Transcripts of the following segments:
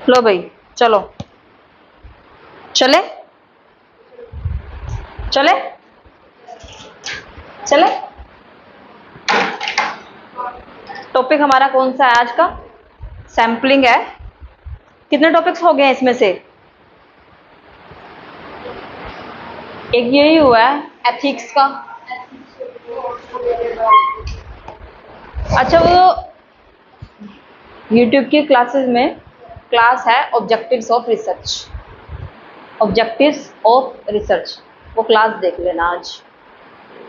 लो भाई चलो, चले चले चले। टॉपिक हमारा कौन सा है आज का? सैम्पलिंग है। कितने टॉपिक्स हो गए हैं इसमें से? एक यही हुआ है एथिक्स का। अच्छा, वो यूट्यूब की क्लासेस में क्लास है objectives of research, objectives of research, वो क्लास देख लेना आज,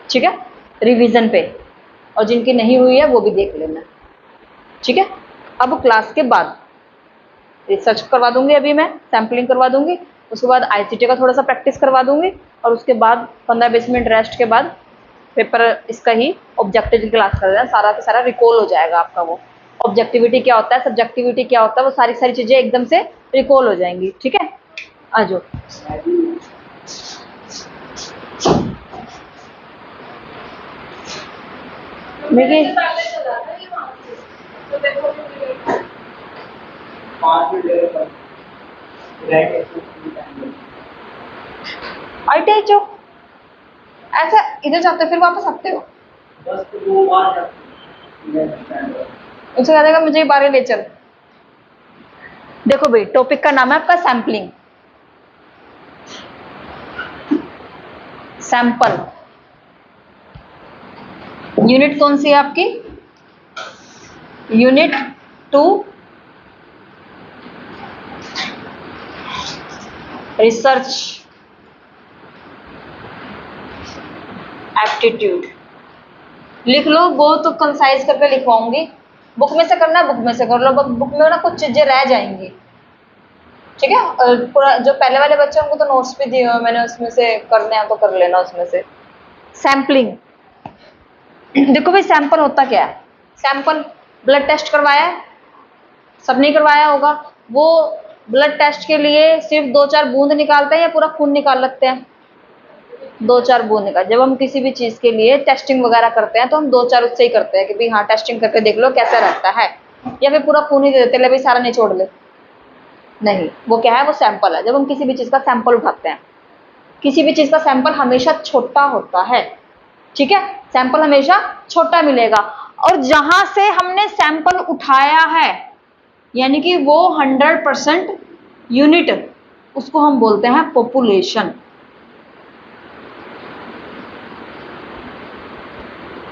ठीक है, रिवीजन पे। और जिनकी नहीं हुई है वो भी देख लेना, ठीक है। अब क्लास के बाद रिसर्च करवा दूंगी, अभी मैं सैम्पलिंग करवा दूंगी, उसके बाद आईसीटी का थोड़ा सा प्रैक्टिस करवा दूंगी, और उसके बाद 15-20 मिनट रेस्ट के बाद पेपर इसका ही ऑब्जेक्टिव की क्लास कर देना, सारा का सारा रिकॉल हो जाएगा आपका। वो ऑब्जेक्टिविटी क्या होता है, सब्जेक्टिविटी क्या होता है, वो सारी सारी चीजें एकदम से रिकॉल हो जाएंगी, ठीक है। आ जाओ। मेरी आईटीआई जो ऐसा इधर जाते हो फिर वापस आते हो, उनसे कह देगा मुझे बारे ले चल। देखो भाई, टॉपिक का नाम है आपका सैम्पलिंग, सैंपल। यूनिट कौन सी है आपकी? Unit 2, research aptitude. लिख लो, बहुत तो कंसाइज करके लिखवाऊंगी, बुक में से करना, बुक में से कर लो, बुक में ना कुछ चीजें रह जाएंगी, ठीक है। पूरा जो पहले वाले बच्चे हैं उनको तो नोट्स भी दिए हुए मैंने, उसमें से करने हैं तो कर लेना उसमें से। सैम्पलिंग, देखो भाई सैंपल होता क्या है? सैंपल, ब्लड टेस्ट करवाया है, सब नहीं करवाया होगा। वो ब्लड टेस्ट के लिए सिर्फ 2-4 बूंद निकालते हैं या पूरा खून निकाल लेते हैं? 2-4 बूंद निकाल। जब हम किसी भी चीज के लिए टेस्टिंग वगैरह करते हैं तो हम 2-4 उससे ही करते हैं कि भाई हाँ टेस्टिंग करके देख लो कैसा रहता है, या फिर पूरा खून ही दे देते ले भाई सारा निचोड़ ले। नहीं, वो क्या है, वो सैंपल है। जब हम किसी भी चीज का सैंपल उठाते हैं, किसी भी चीज का सैंपल हमेशा छोटा होता है, ठीक है, सैंपल हमेशा छोटा मिलेगा। और जहां से हमने सैंपल उठाया है यानी कि वो 100% यूनिट, उसको हम बोलते हैं पॉपुलेशन।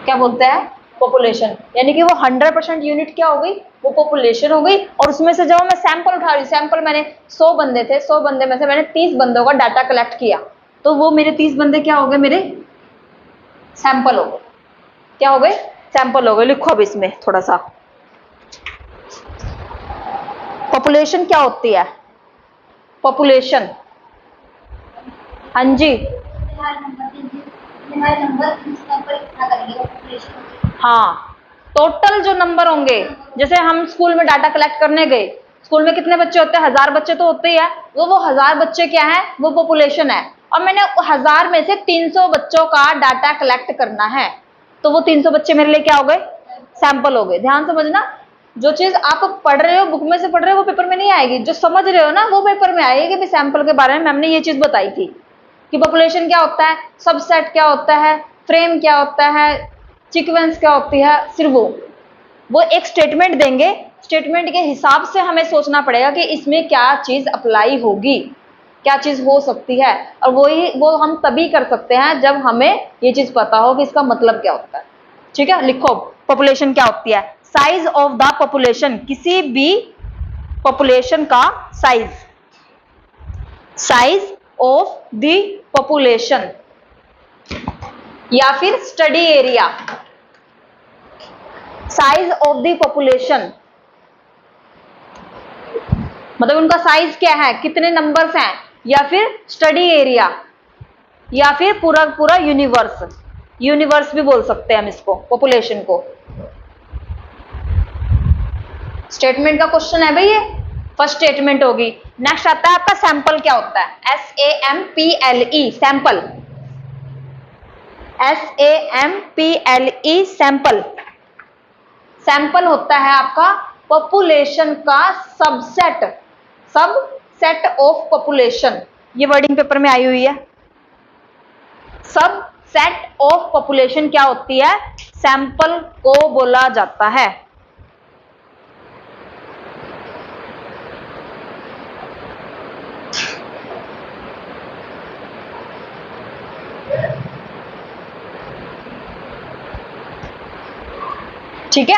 क्या बोलते हैं? पॉपुलेशन। यानी कि वो 100% यूनिट क्या हो गई, वो पॉपुलेशन हो गई। और उसमें से जब मैं सैंपल उठा रही, सैंपल मैंने 100 बंदे थे, 100 बंदे में से मैंने 30 बंदों का डाटा कलेक्ट किया, तो वो मेरे 30 बंदे क्या हो गए, मेरे सैंपल हो गए। क्या हो गए? सैंपल हो गए। लिखो अब इसमें थोड़ा सा, पॉपुलेशन क्या होती है? पॉपुलेशन, हाँ जी, हाँ, टोटल जो नंबर होंगे, जैसे हम स्कूल में डाटा कलेक्ट करने गए, स्कूल में कितने बच्चे होते हैं? 1000 बच्चे तो होते ही है, वो 1000 बच्चे क्या है, वो पॉपुलेशन है। और मैंने 1000 में से 300 बच्चों का डाटा कलेक्ट करना है, तो वो 300 बच्चे मेरे लिए क्या हो गए? सैंपल हो गए। ध्यान समझना, जो चीज आप पढ़ रहे हो, बुक में से पढ़ रहे हो, वो पेपर में नहीं आएगी, जो समझ रहे हो ना वो पेपर में आएगी कि सैंपल के बारे में मैम ने ये चीज बताई थी कि पॉपुलेशन क्या होता है, सबसेट क्या होता है, फ्रेम क्या होता है, सीक्वेंस क्या होती है। सिर्फ वो एक स्टेटमेंट देंगे, स्टेटमेंट के हिसाब से हमें सोचना पड़ेगा कि इसमें क्या चीज अप्लाई होगी, क्या चीज हो सकती है। और वो हम तभी कर सकते हैं जब हमें ये चीज पता हो कि इसका मतलब क्या होता है, ठीक है। लिखो, पॉपुलेशन क्या होती है? साइज ऑफ द पॉपुलेशन, किसी भी पॉपुलेशन का size, size of the population, या फिर study area. Size of the population मतलब उनका साइज क्या है, कितने नंबर्स हैं, या फिर स्टडी एरिया, या फिर पूरा पूरा यूनिवर्स। यूनिवर्स भी बोल सकते हैं हम इसको, पॉपुलेशन को। स्टेटमेंट का क्वेश्चन है भाई ये, फर्स्ट स्टेटमेंट होगी। नेक्स्ट आता है आपका सैंपल क्या होता है? SAMPLE, sample, SAMPLE, sample. Sample होता है आपका पॉपुलेशन का सबसेट, सब सेट ऑफ पॉपुलेशन, ये वर्डिंग पेपर में आई हुई है। सब सेट ऑफ पॉपुलेशन क्या होती है? सैंपल को बोला जाता है। ठीक है,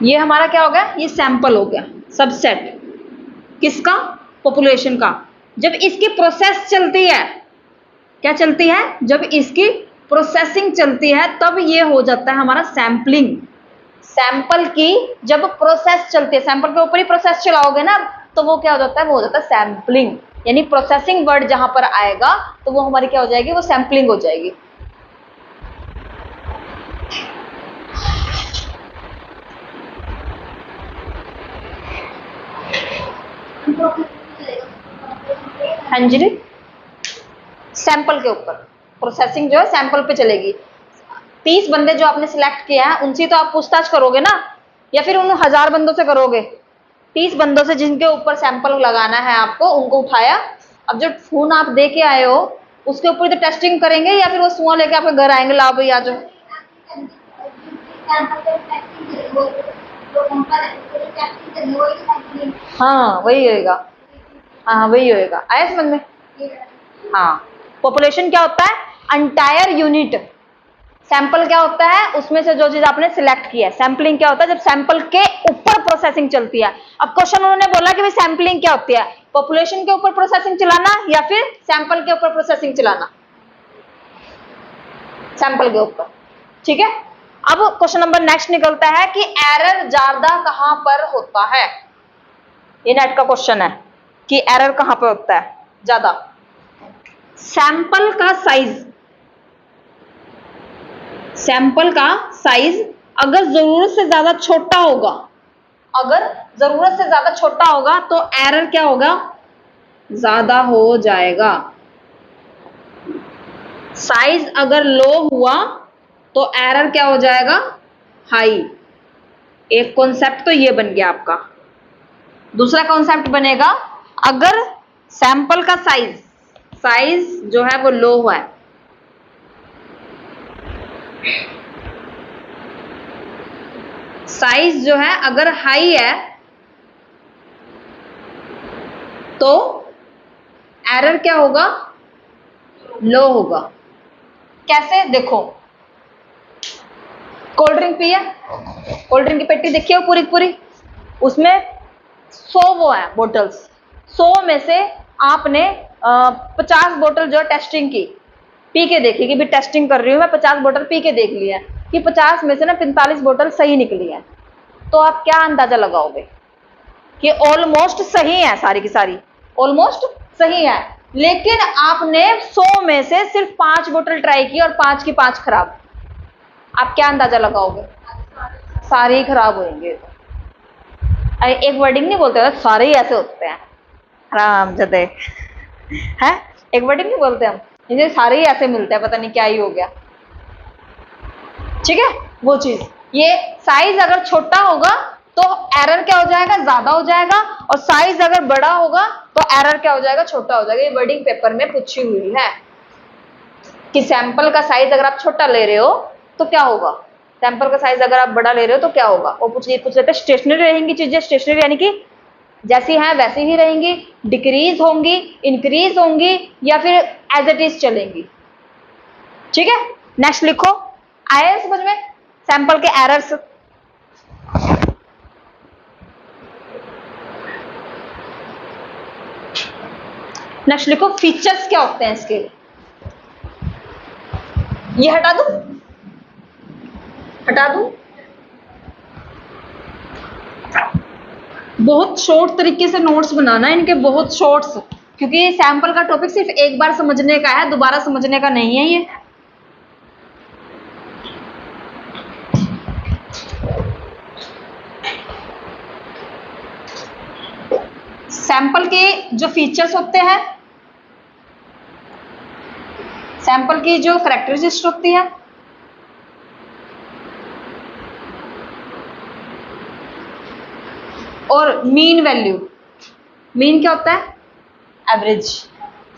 ये हमारा क्या हो गया? ये सैंपल हो गया, सबसेट किसका? पॉपुलेशन का। जब इसकी प्रोसेस चलती है, क्या चलती है? जब इसकी प्रोसेसिंग चलती है तब ये हो जाता है हमारा सैंपलिंग। सैंपल की जब प्रोसेस चलती है, सैंपल के ऊपर ही प्रोसेस चलाओगे ना, तो वो क्या हो जाता है? वो हो जाता है सैंपलिंग। यानी प्रोसेसिंग वर्ड जहां पर आएगा तो वो हमारी क्या हो जाएगी? वो सैंपलिंग हो जाएगी। हाँ जी, सैंपल के ऊपर प्रोसेसिंग जो है सैंपल पे चलेगी। 30 बंदे जो आपने सिलेक्ट किया है उनसे तो आप पूछताछ करोगे ना, या फिर उन 1000 बंदों से करोगे? 30 बंदों से जिनके ऊपर सैंपल लगाना है आपको, उनको उठाया। अब जो फोन आप दे के आए हो उसके ऊपर तो टेस्टिंग करेंगे, या फिर वो सुआ लेके आपके घर आएंगे, लाओ भाई आ जाओ। हाँ वही होएगा, हाँ वही होएगा। आया समझ में? हाँ, पॉपुलेशन क्या होता है? Entire unit. सैंपल क्या होता है? उसमें से जो चीज आपने सिलेक्ट किया है। सैंपलिंग क्या होता है? जब सैंपल के ऊपर प्रोसेसिंग चलती है। अब क्वेश्चन उन्होंने बोला कि भाई सैंपलिंग क्या होती है? पॉपुलेशन के ऊपर प्रोसेसिंग चलाना या फिर सैंपल के ऊपर प्रोसेसिंग चलाना? सैंपल के ऊपर। ठीक है, अब क्वेश्चन नंबर नेक्स्ट निकलता है कि एरर ज्यादा कहां पर होता है? ये नेट का क्वेश्चन है कि एरर कहां पर होता है ज्यादा? सैंपल का साइज, सैंपल का साइज अगर जरूरत से ज्यादा छोटा होगा, अगर जरूरत से ज्यादा छोटा होगा तो एरर क्या होगा? ज्यादा हो जाएगा। साइज अगर लो हुआ तो एरर क्या हो जाएगा? हाई। एक कॉन्सेप्ट तो ये बन गया आपका। दूसरा कॉन्सेप्ट बनेगा, अगर सैंपल का साइज, साइज जो है वो लो हुआ है, साइज जो है अगर हाई है तो एरर क्या होगा? लो होगा। कैसे? देखो, कोल्ड ड्रिंक पी है, कोल्ड ड्रिंक की पेटी देखी हो पूरी पूरी, उसमें 100 वो है बोटल्स। 100 में से आपने 50 बोतल जो टेस्टिंग की, पी के देखी कि भी टेस्टिंग कर रही हूं मैं, 50 बोतल पी के देख लिया कि 50 में से ना 45 बोतल सही निकली है। तो आप क्या अंदाजा लगाओगे? कि ऑलमोस्ट सही है, सारी की सारी ऑलमोस्ट सही है। लेकिन आपने 100 में से सिर्फ 5 बोतल ट्राई की और 5 की 5 खराब। आप क्या अंदाजा लगाओगे? सारे ही खराब होंगे। एक वर्डिंग नहीं बोलते, सारे ही ऐसे होते हैं आराम जदे है। एक वर्डिंग नहीं बोलते हम, इन्हें सारे ही ऐसे मिलते हैं, पता नहीं क्या ही हो गया। ठीक है, वो चीज, ये साइज अगर छोटा होगा तो एरर क्या हो जाएगा? ज्यादा हो जाएगा, और साइज अगर बड़ा होगा तो एरर क्या हो जाएगा? छोटा हो जाएगा। ये वर्डिंग पेपर में पूछी हुई है कि सैंपल का साइज अगर आप छोटा ले रहे हो तो क्या होगा, सैंपल का साइज अगर आप बड़ा ले रहे हो तो क्या होगा। वो पूछ लेते हैं स्टेशनरी रहेंगी चीजें, स्टेशनरी यानी कि जैसी हैं वैसी ही रहेंगी, डिक्रीज होंगी, इंक्रीज होंगी, या फिर एज इट इज चलेंगी। ठीक है, नेक्स्ट लिखो। आया समझ में सैंपल के एरर्स? नेक्स्ट लिखो, फीचर्स क्या होते हैं इसके। ये हटा दूं, हटा दूं? बहुत शॉर्ट तरीके से नोट्स बनाना है इनके, बहुत शॉर्ट्स, क्योंकि सैंपल का टॉपिक सिर्फ एक बार समझने का है, दोबारा समझने का नहीं है ये। सैंपल के जो फीचर्स होते हैं, सैंपल की जो कैरेक्टरिस्टिक्स होती है, और मीन वैल्यू, मीन क्या होता है? एवरेज।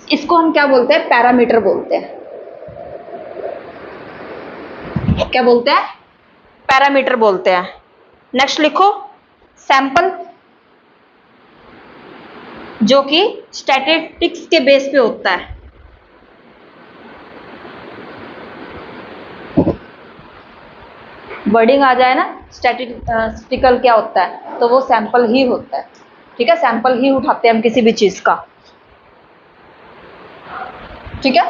इसको हम क्या बोलते हैं? पैरामीटर बोलते हैं। क्या बोलते हैं? पैरामीटर बोलते हैं। नेक्स्ट लिखो सैंपल, जो कि स्टैटिस्टिक्स के बेस पे होता है। वर्डिंग आ जाए ना, स्टैटिस्टिकल क्या होता है, तो वो सैंपल ही होता है। ठीक है, सैंपल ही उठाते हैं हम किसी भी चीज का। ठीक है,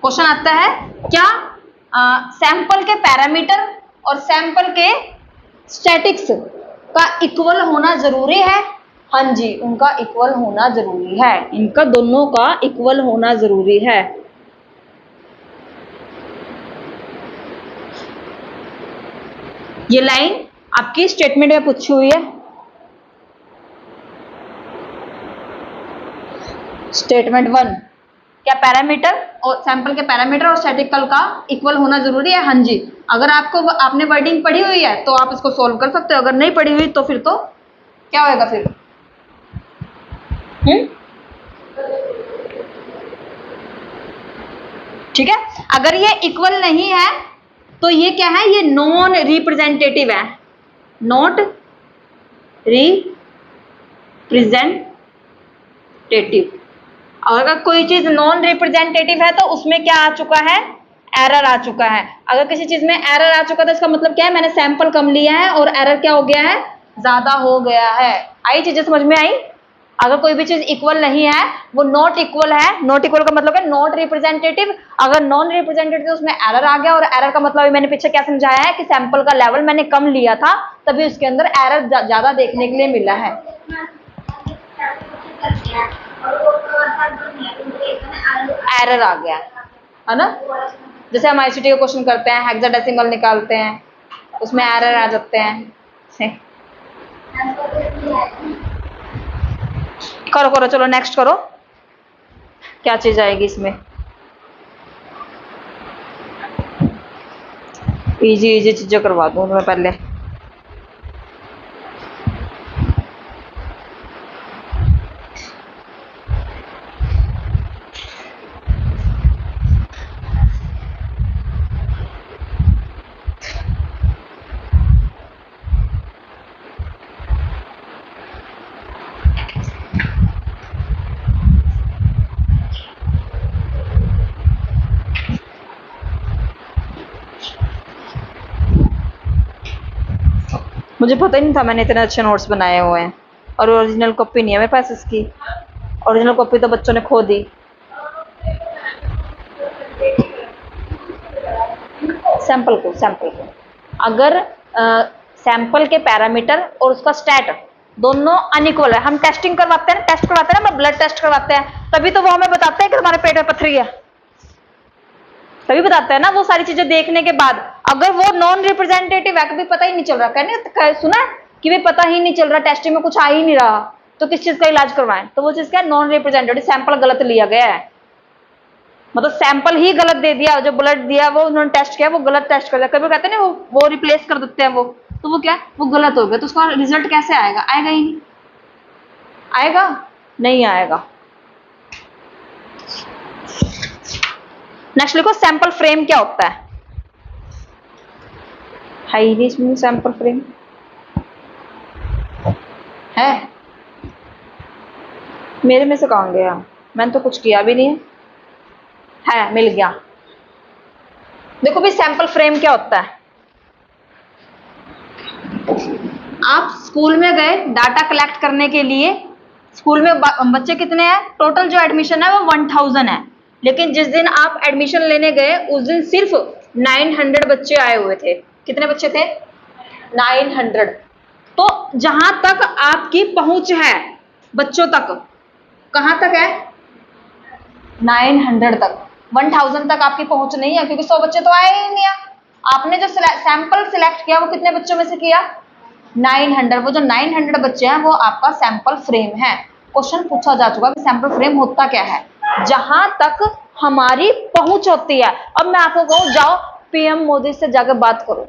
क्वेश्चन आता है क्या सैंपल के पैरामीटर और सैंपल के स्टैटिक्स का इक्वल होना जरूरी है? हाँ जी, उनका इक्वल होना जरूरी है, इनका दोनों का इक्वल होना जरूरी है। ये लाइन आपकी स्टेटमेंट में पूछी हुई है। स्टेटमेंट 1, क्या पैरामीटर और सैंपल के पैरामीटर और स्टैटिस्टिकल का इक्वल होना जरूरी है? हाँ जी। अगर आपने वर्डिंग पढ़ी हुई है तो आप इसको सोल्व कर सकते हो, अगर नहीं पढ़ी हुई तो फिर तो क्या होएगा फिर? ठीक है, अगर ये इक्वल नहीं है तो ये क्या है? ये नॉन रिप्रेजेंटेटिव है, नॉट रिप्रेजेंटेटिव। अगर कोई चीज नॉन रिप्रेजेंटेटिव है तो उसमें क्या आ चुका है? एरर आ चुका है। अगर किसी चीज में एरर आ चुका है तो इसका मतलब क्या है? मैंने सैंपल कम लिया है और एरर क्या हो गया है? ज्यादा हो गया है। आई चीजें समझ में आई? अगर कोई भी चीज इक्वल नहीं है, वो नॉट इक्वल है। नॉट इक्वल का मतलब है नॉट रिप्रेजेंटेटिव। अगर नॉन रिप्रेजेंटेटिव तो उसमें एरर आ गया, और एरर का मतलब मैंने पीछे क्या समझाया है कि सैंपल का लेवल मैंने कम लिया था, तभी उसके अंदर एरर ज्यादा देखने के लिए मिला है। एरर आ गया है ना। जैसे हम आईसीटी का क्वेश्चन करते हैं, हेक्साडेसिमल निकालते हैं, उसमें एरर आ जाते हैं। करो करो, चलो नेक्स्ट करो, क्या चीज आएगी इसमें? इजी इजी चीजें करवा दूं मैं पहले। मुझे पता ही नहीं था मैंने इतने अच्छे नोट्स बनाए हुए हैं, और ओरिजिनल कॉपी नहीं है मेरे पास इसकी। ओरिजिनल कॉपी तो बच्चों ने खो दी। सैंपल को अगर सैंपल के पैरामीटर और उसका स्टैट दोनों अनइक्वल है, हम टेस्टिंग करवाते हैं, टेस्ट करवाते हैं ना, हम ब्लड टेस्ट करवाते हैं, तभी तो वो हमें बताते हैं कि तुम्हारे पेट में पथरी है, तभी बताते हैं ना वो सारी चीजें देखने के बाद। अगर वो नॉन रिप्रेजेंटेटिव है, कभी पता ही नहीं चल रहा, कहने सुना कि भाई पता ही नहीं चल रहा, टेस्टिंग में कुछ आ ही नहीं रहा, तो किस चीज का इलाज करवाएं? तो वो चीज क्या? नॉन रिप्रेजेंटेटिव, सैंपल गलत लिया गया है, मतलब सैंपल ही गलत दे दिया, जो ब्लड दिया वो उन्होंने टेस्ट किया वो गलत टेस्ट कर दिया। कभी कहते हैं ना वो रिप्लेस कर देते हैं वो, तो वो क्या? वो गलत हो गया, तो उसका रिजल्ट कैसे आएगा? आएगा ही नहीं, आएगा नहीं आएगा। नेक्स्ट लिखो सैंपल फ्रेम क्या होता है? ही नहीं इसमें सैंपल फ्रेम है? मेरे में से कहाँ गया? मैंने तो कुछ किया भी नहीं है, मिल गया। देखो भी सैंपल फ्रेम क्या होता है। आप स्कूल में गए डाटा कलेक्ट करने के लिए, स्कूल में बच्चे कितने हैं? टोटल जो एडमिशन है वो 1000 है, लेकिन जिस दिन आप एडमिशन लेने गए उस दिन सिर्फ 900 बच्चे आए हुए थे। कितने बच्चे थे? 900। तो जहां तक आपकी पहुंच है बच्चों तक, कहां तक है? 900 तक। 1000 तक आपकी पहुंच नहीं है, क्योंकि 100 बच्चे तो आए ही नहीं है। आपने जो सैंपल सिलेक्ट किया वो कितने बच्चों में से किया? 900। वो जो 900 बच्चे हैं वो आपका सैंपल फ्रेम है। क्वेश्चन पूछा जा चुका कि सैंपल फ्रेम होता क्या है? जहां तक हमारी पहुंच होती है। अब मैं आपको कहूं जाओ पीएम मोदी से जाकर बात करो,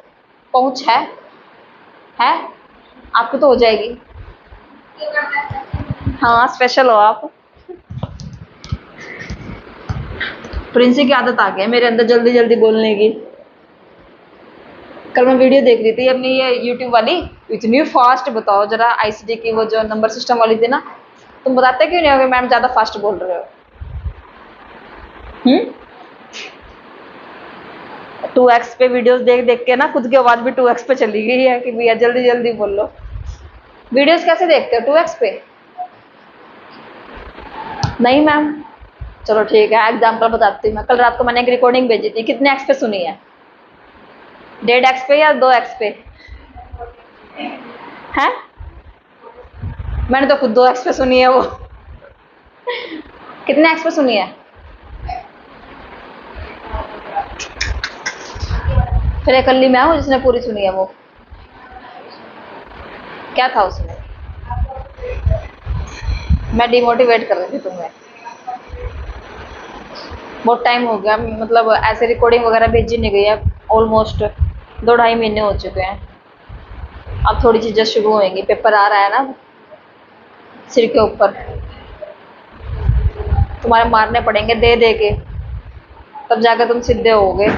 पहुंच है आपको तो हो जाएगी। हाँ स्पेशल हो आप। प्रिंसी की आदत आ गई है मेरे अंदर जल्दी जल्दी बोलने की। कल मैं वीडियो देख रही थी अपनी ये यूट्यूब वाली, इतनी फास्ट बताओ जरा, आईसीटी की वो जो नंबर सिस्टम वाली थी ना, तुम बताते क्यों नहीं हो मैम ज्यादा फास्ट बोल रहे हो? 2x पे वीडियोस देख देख के ना खुद की आवाज भी 2x पे चली गई है कि भैया जल्दी जल्दी बोल लो। वीडियोस कैसे देखते हो 2x पे? नहीं मैम। चलो ठीक है, एग्जाम्पल बताती हूँ मैं। कल रात को मैंने एक रिकॉर्डिंग भेजी थी, कितने एक्स पे सुनी है? 1.5x पे या 2x पे? है? मैंने तो खुद 2x पे सुनी है वो। कितने एक्स पे सुनी है? फिर अकेली मैं हूँ जिसने पूरी सुनी है वो? क्या था उसमें? मैं डिमोटिवेट कर रही थी तुम्हें। बहुत टाइम हो गया, मतलब ऐसे रिकॉर्डिंग वगैरह भेजी नहीं गई है, ऑलमोस्ट 2-2.5 महीने हो चुके हैं। अब थोड़ी चीजें शुरू होंगी, पेपर आ रहा है ना सिर के ऊपर, तुम्हारे मारने पड़ेंगे दे दे के, तब जाकर तुम सीधे होगे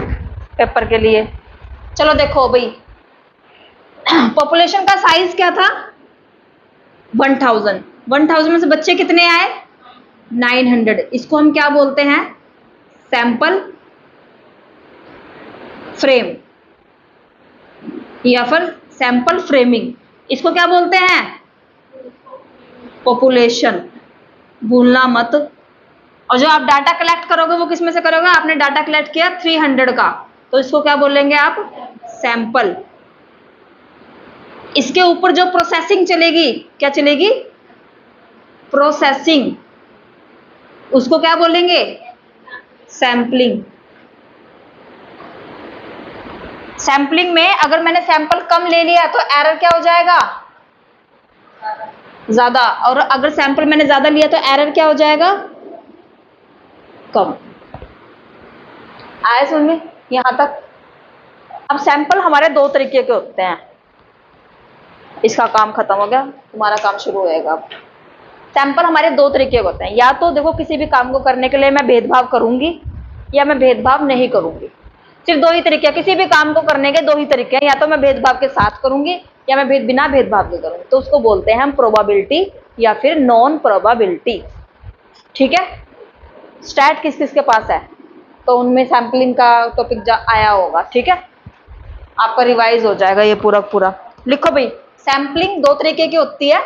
पेपर के लिए। चलो देखो भाई, पॉपुलेशन का साइज क्या था? 1000। 1000 में से बच्चे कितने आए? 900। इसको हम क्या बोलते हैं? सैंपल फ्रेम, या फिर सैंपल फ्रेमिंग। इसको क्या बोलते हैं? पॉपुलेशन, भूलना मत। और जो आप डाटा कलेक्ट करोगे वो किस में से करोगे? आपने डाटा कलेक्ट किया 300 का, तो इसको क्या बोलेंगे आप? सैंपल। इसके ऊपर जो प्रोसेसिंग चलेगी, क्या चलेगी? प्रोसेसिंग। उसको क्या बोलेंगे? सैंपलिंग। सैंपलिंग में अगर मैंने सैंपल कम ले लिया तो एरर क्या हो जाएगा? ज्यादा। और अगर सैंपल मैंने ज्यादा लिया तो एरर क्या हो जाएगा? कम। आए समझ में यहां तक? अब सैंपल हमारे दो तरीके के होते हैं। इसका काम खत्म हो गया, तुम्हारा काम शुरू होएगा अब। सैंपल हमारे दो तरीके के होते हैं, या तो देखो किसी भी काम को करने के लिए मैं भेदभाव करूंगी या मैं भेदभाव नहीं करूंगी। सिर्फ दो ही तरीके हैं, किसी भी काम को करने के दो ही तरीके हैं, या तो मैं भेदभाव के साथ करूंगी या मैं बिना भेदभाव के करूंगी। तो उसको बोलते हैं हम प्रोबेबिलिटी या फिर नॉन प्रोबेबिलिटी। ठीक है? स्टैट किस किस के पास है? तो उनमें सैंपलिंग का टॉपिक आया होगा। ठीक है, आपका रिवाइज हो जाएगा ये पूरा पूरा। लिखो भाई, सैंपलिंग दो तरीके की होती है,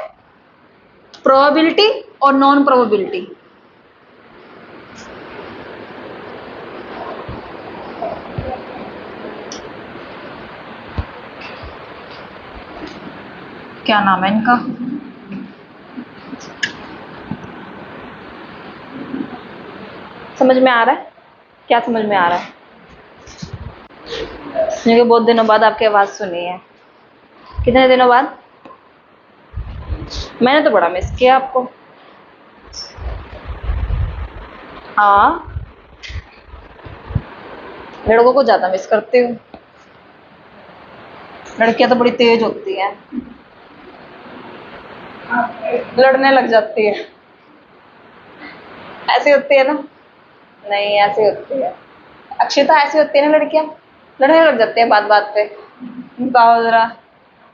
प्रोबेबिलिटी और नॉन प्रोबेबिलिटी। क्या नाम है इनका? समझ में आ रहा है? क्या समझ में आ रहा है? क्योंकि बहुत दिनों बाद आपकी आवाज सुनी है। कितने दिनों बाद? मैंने तो बड़ा मिस किया आपको। हाँ, लड़कों को ज्यादा मिस करती हूँ, लड़कियां तो बड़ी तेज होती हैं, लड़ने लग जाती है। ऐसी होती है ना? नहीं ऐसी होती है अक्षिता, ऐसी होती है ना लड़कियां, लड़ने लग जाती है बात बात पे। बताओ जरा,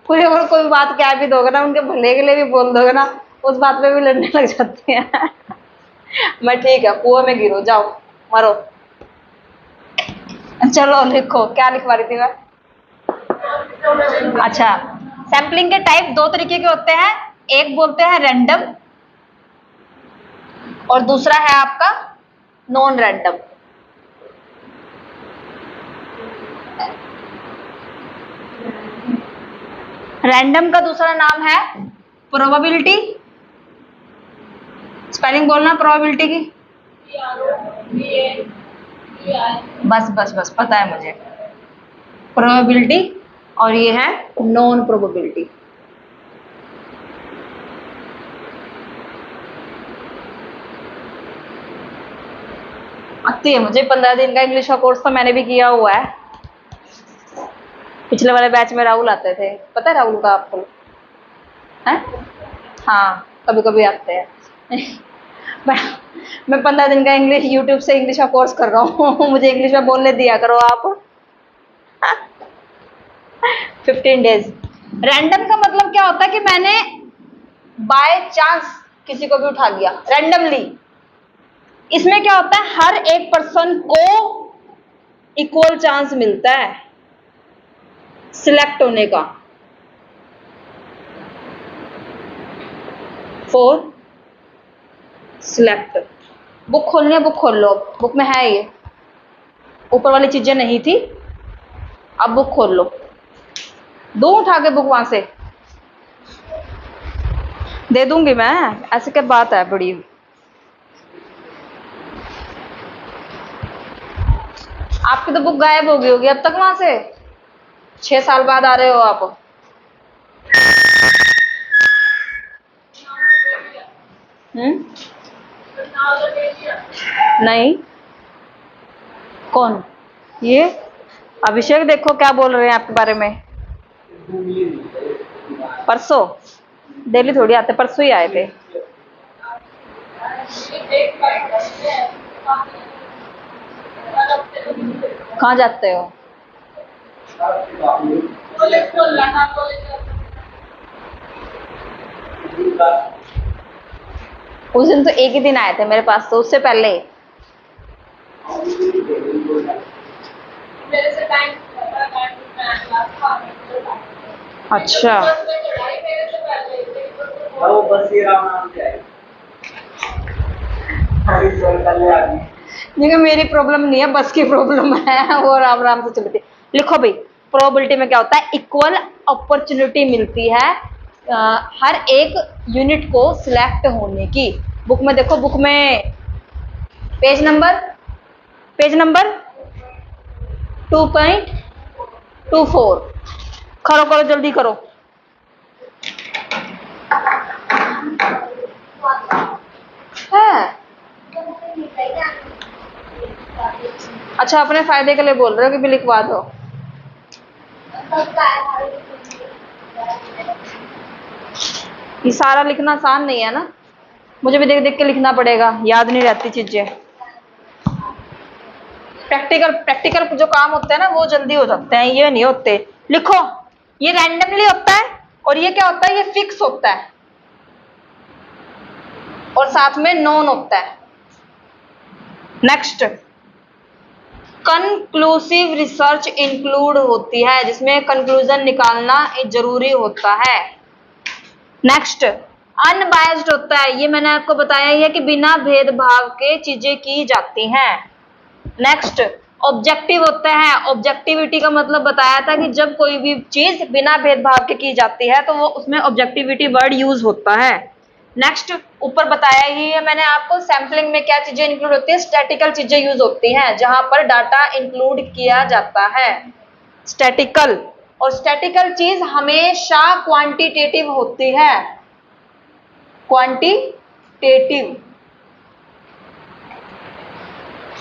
कोई अगर कोई बात कह भी दोगे ना, उनके भले के लिए भी बोल दोगे ना, उस बात पे भी लड़ने लग जाती है। मैं ठीक है, कुएं में गिरो, जाओ मरो। चलो लिखो, क्या लिखवा रही थी मैं? अच्छा, सैंपलिंग के टाइप दो तरीके के होते हैं, एक बोलते हैं रैंडम और दूसरा है आपका नॉन रैंडम। रैंडम का दूसरा नाम है प्रोबेबिलिटी। स्पेलिंग बोलना प्रोबेबिलिटी की। बस बस बस पता है मुझे, प्रोबेबिलिटी। और ये है नॉन प्रोबेबिलिटी। आती है मुझे, 15 दिन का इंग्लिश का कोर्स तो मैंने भी किया हुआ है। पिछले वाले बैच में राहुल आते थे, पता है राहुल का आपको? है हाँ, कभी कभी आते हैं। मैं मैं 15 दिन का इंग्लिश यूट्यूब से इंग्लिश का कोर्स कर रहा हूँ। मुझे इंग्लिश में बोलने दिया करो आप। 15 डेज। रैंडम का मतलब क्या होता है कि मैंने बाय चांस किसी को भी उठा लिया रैंडमली। इसमें क्या होता है, हर एक पर्सन को इक्वल चांस मिलता है सिलेक्ट होने का। For select. बुक खोलनी है, बुक खोल लो। बुक में है ये, ऊपर वाली चीजें नहीं थी, अब बुक खोल लो। दो उठा के बुक वहां से दे दूंगी मैं, ऐसी क्या बात है बड़ी। आपकी तो बुक गायब हो गई होगी अब तक वहां से। 6 साल बाद आ रहे हो आप। हम्म। नहीं। कौन? ये अभिषेक देखो क्या बोल रहे हैं आपके बारे में। परसों? डेली थोड़ी आते, परसों ही आए थे। कहाँ जाते हो? उस दिन तो एक ही दिन आए थे मेरे पास, तो उससे पहले। अच्छा। वो बस ये राम नाम से आए। देखो मेरी प्रॉब्लम नहीं है, बस की प्रॉब्लम है, वो राम राम से चलती। लिखो भाई, प्रोबेबिलिटी में क्या होता है, इक्वल अपॉर्चुनिटी मिलती है हर एक यूनिट को सिलेक्ट होने की। बुक में देखो, बुक में पेज नंबर 2.24। करो करो जल्दी करो। है। अच्छा, अपने फायदे के लिए बोल रहे हो कि भी लिखवा दो। ये सारा लिखना आसान नहीं है ना, मुझे भी देख देख के लिखना पड़ेगा, याद नहीं रहती चीजें। प्रैक्टिकल प्रैक्टिकल जो काम होते हैं ना वो जल्दी हो जाते हैं, ये नहीं होते। लिखो, ये रैंडमली होता है और ये क्या होता है, ये फिक्स होता है और साथ में नॉन होता है। नेक्स्ट, कंक्लूसिव रिसर्च इंक्लूड होती है, जिसमें कंक्लूजन निकालना जरूरी होता है। नेक्स्ट, अनबायस्ड होता है, ये मैंने आपको बताया ही है कि बिना भेदभाव के चीजें की जाती हैं। नेक्स्ट, ऑब्जेक्टिव होता है, ऑब्जेक्टिविटी का मतलब बताया था कि जब कोई भी चीज बिना भेदभाव के की जाती है तो वो उसमें ऑब्जेक्टिविटी वर्ड यूज होता है। नेक्स्ट, ऊपर बताया ही है मैंने आपको, सैंपलिंग में क्या चीजें इंक्लूड होती है, स्टैटिकल चीजें यूज होती हैं जहां पर डाटा इंक्लूड किया जाता है। स्टैटिकल, और स्टैटिकल चीज हमेशा क्वांटिटेटिव होती है, क्वांटिटेटिव।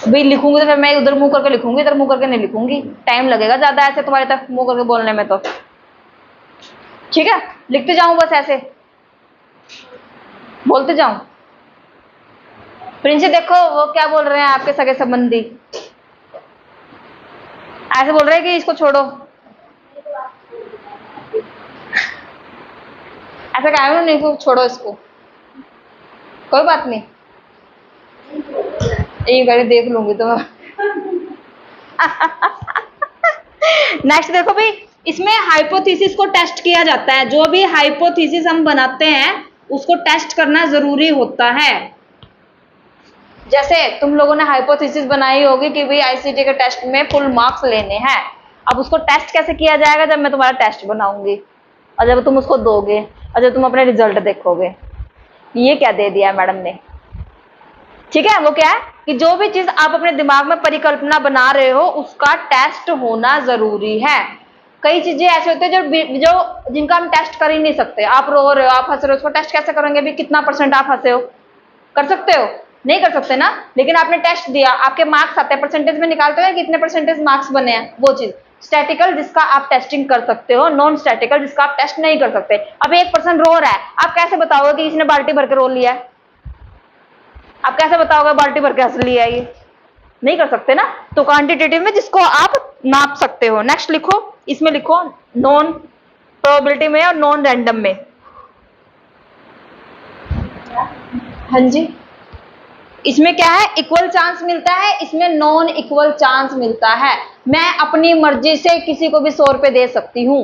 भाई लिखूंगी तो फिर मैं उधर मुंह करके लिखूंगी, इधर मुंह करके नहीं लिखूंगी, टाइम लगेगा ज्यादा ऐसे तुम्हारे तक मुंह करके बोलने में। तो ठीक है, लिखते जाऊं बस ऐसे, बोलते जाऊं। प्रिंसी देखो वो क्या बोल रहे हैं आपके सगे संबंधी, ऐसे बोल रहे हैं कि इसको छोड़ो। ऐसा कहा है नहीं, छोड़ो इसको, कोई बात नहीं, एक बार देख लूंगी तो। नेक्स्ट देखो भाई, इसमें हाइपोथेसिस को टेस्ट किया जाता है, जो भी हाइपोथेसिस हम बनाते हैं उसको टेस्ट करना जरूरी होता है। जैसे तुम लोगों ने हाइपोथेसिस बनाई होगी कि भाई आईसीटी के टेस्ट में फुल मार्क्स लेने हैं, अब उसको टेस्ट कैसे किया जाएगा, जब मैं तुम्हारा टेस्ट बनाऊंगी और जब तुम उसको दोगे और जब तुम अपने रिजल्ट देखोगे। ये क्या दे दिया मैडम ने, ठीक है। वो क्या है कि जो भी चीज आप अपने दिमाग में परिकल्पना बना रहे हो उसका टेस्ट होना जरूरी है। कई चीजें ऐसे होते हैं जो जिनका हम टेस्ट कर ही नहीं सकते। आप रो रहे हो, आप हंस रहे हो, उसको टेस्ट कैसे करेंगे भी, कितना % आप हंसे हो, कर सकते हो? नहीं कर सकते ना। लेकिन आपने टेस्ट दिया, आपके मार्क्स आते हैं, परसेंटेज में निकालते हैं कितने % मार्क्स बने हैं, वो चीज। स्टैटिकल जिसका आप टेस्टिंग कर सकते हो, नॉन स्टैटिकल जिसका आप टेस्ट नहीं कर सकते। अब एक पर्सन रो रहा है, आप कैसे बताओगे कि इसने बाल्टी भर के रो लिया है? आप कैसे बताओगे बाल्टी भर के हंस लिया है? ये नहीं कर सकते ना। तो क्वांटिटेटिव में जिसको आप नाप सकते हो। नेक्स्ट लिखो, इसमें लिखो नॉन प्रोबेबिलिटी में और नॉन रैंडम में। हाँ जी, इसमें क्या है, इक्वल चांस मिलता है, इसमें नॉन इक्वल चांस मिलता है। मैं अपनी मर्जी से किसी को भी 100 रुपए दे सकती हूं।